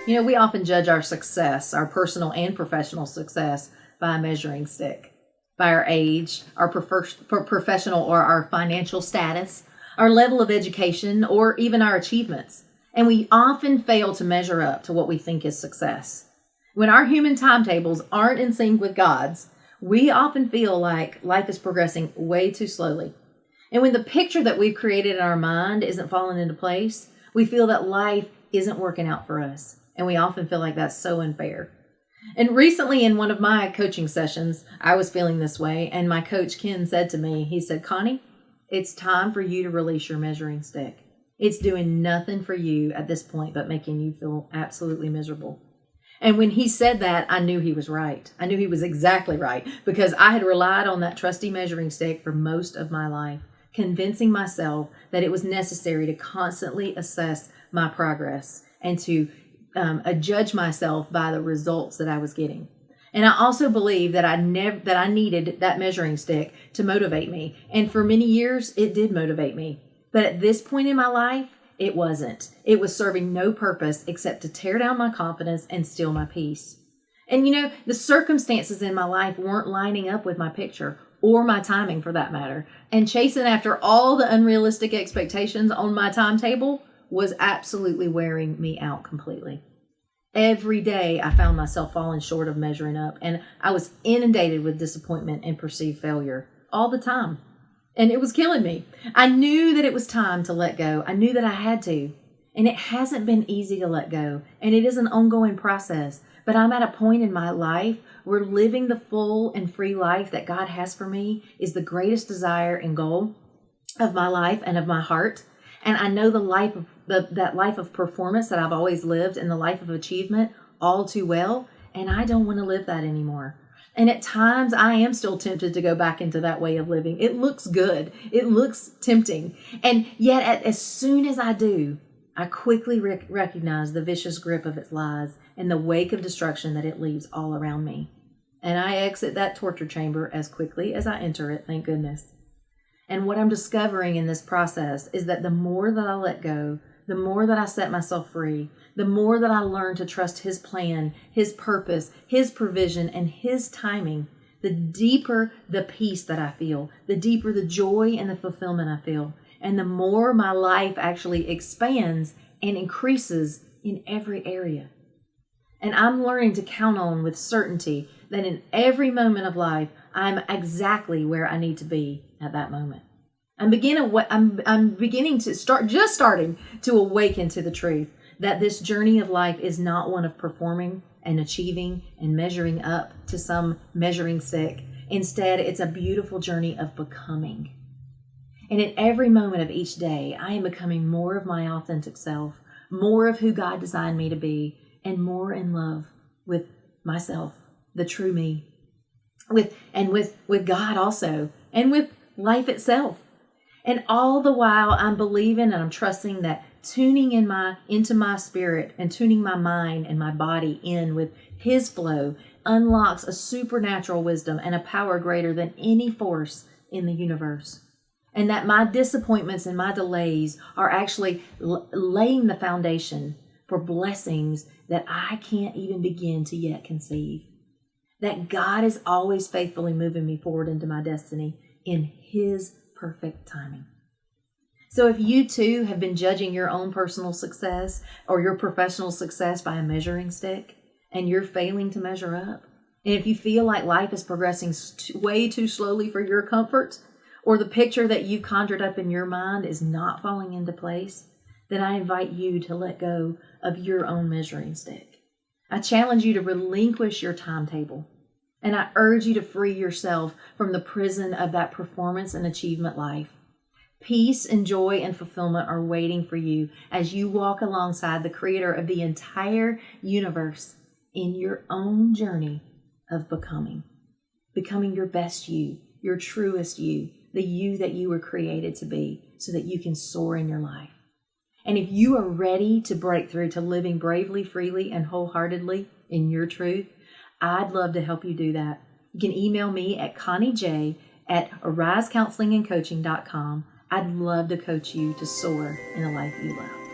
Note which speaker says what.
Speaker 1: We often judge our success, our personal and professional success, by a measuring stick, by our age, our professional or our financial status, our level of education, or even our achievements. And we often fail to measure up to what we think is success. When our human timetables aren't in sync with God's, we often feel like life is progressing way too slowly. And when the picture that we've created in our mind isn't falling into place, we feel that life isn't working out for us. And we often feel like that's so unfair. And recently in one of my coaching sessions, I was feeling this way. And my coach, Ken, said to me, he said, "Connie, it's time for you to release your measuring stick. It's doing nothing for you at this point but making you feel absolutely miserable." And when he said that, I knew he was right. I knew he was exactly right, because I had relied on that trusty measuring stick for most of my life, convincing myself that it was necessary to constantly assess my progress and to judge myself by the results that I was getting. And I also believe that I needed that measuring stick to motivate me. And for many years, it did motivate me. But at this point in my life, it wasn't. It was serving no purpose except to tear down my confidence and steal my peace. And the circumstances in my life weren't lining up with my picture, or my timing for that matter. And chasing after all the unrealistic expectations on my timetable was absolutely wearing me out completely. Every day I found myself falling short of measuring up, and I was inundated with disappointment and perceived failure all the time. And it was killing me. I knew that it was time to let go. I knew that I had to. And it hasn't been easy to let go. And it is an ongoing process. But I'm at a point in my life where living the full and free life that God has for me is the greatest desire and goal of my life and of my heart. And I know that life of performance that I've always lived and the life of achievement all too well. And I don't want to live that anymore. And at times I am still tempted to go back into that way of living. It looks good. It looks tempting. And yet as soon as I do, I quickly recognize the vicious grip of its lies and the wake of destruction that it leaves all around me. And I exit that torture chamber as quickly as I enter it, thank goodness. And what I'm discovering in this process is that the more that I let go, the more that I set myself free, the more that I learn to trust His plan, His purpose, His provision, and His timing, the deeper the peace that I feel, the deeper the joy and the fulfillment I feel, and the more my life actually expands and increases in every area. And I'm learning to count on with certainty that in every moment of life, I'm exactly where I need to be at that moment. I'm beginning to starting to awaken to the truth that this journey of life is not one of performing and achieving and measuring up to some measuring stick. Instead, it's a beautiful journey of becoming. And in every moment of each day, I am becoming more of my authentic self, more of who God designed me to be, and more in love with myself, the true me, with God also, and with life itself. And all the while I'm believing and I'm trusting that tuning into my spirit and tuning my mind and my body in with His flow unlocks a supernatural wisdom and a power greater than any force in the universe. And that my disappointments and my delays are actually laying the foundation for blessings that I can't even begin to yet conceive. That God is always faithfully moving me forward into my destiny in His perfect timing. So if you too have been judging your own personal success or your professional success by a measuring stick, and you're failing to measure up, and if you feel like life is progressing way too slowly for your comfort, or the picture that you've conjured up in your mind is not falling into place, then I invite you to let go of your own measuring stick. I challenge you to relinquish your timetable. And I urge you to free yourself from the prison of that performance and achievement life. Peace and joy and fulfillment are waiting for you as you walk alongside the Creator of the entire universe in your own journey of becoming your best you, your truest you, the you that you were created to be, so that you can soar in your life. And if you are ready to break through to living bravely, freely, and wholeheartedly in your truth, I'd love to help you do that. You can email me at conniej@arisecounselingandcoaching.com. I'd love to coach you to soar in the life you love.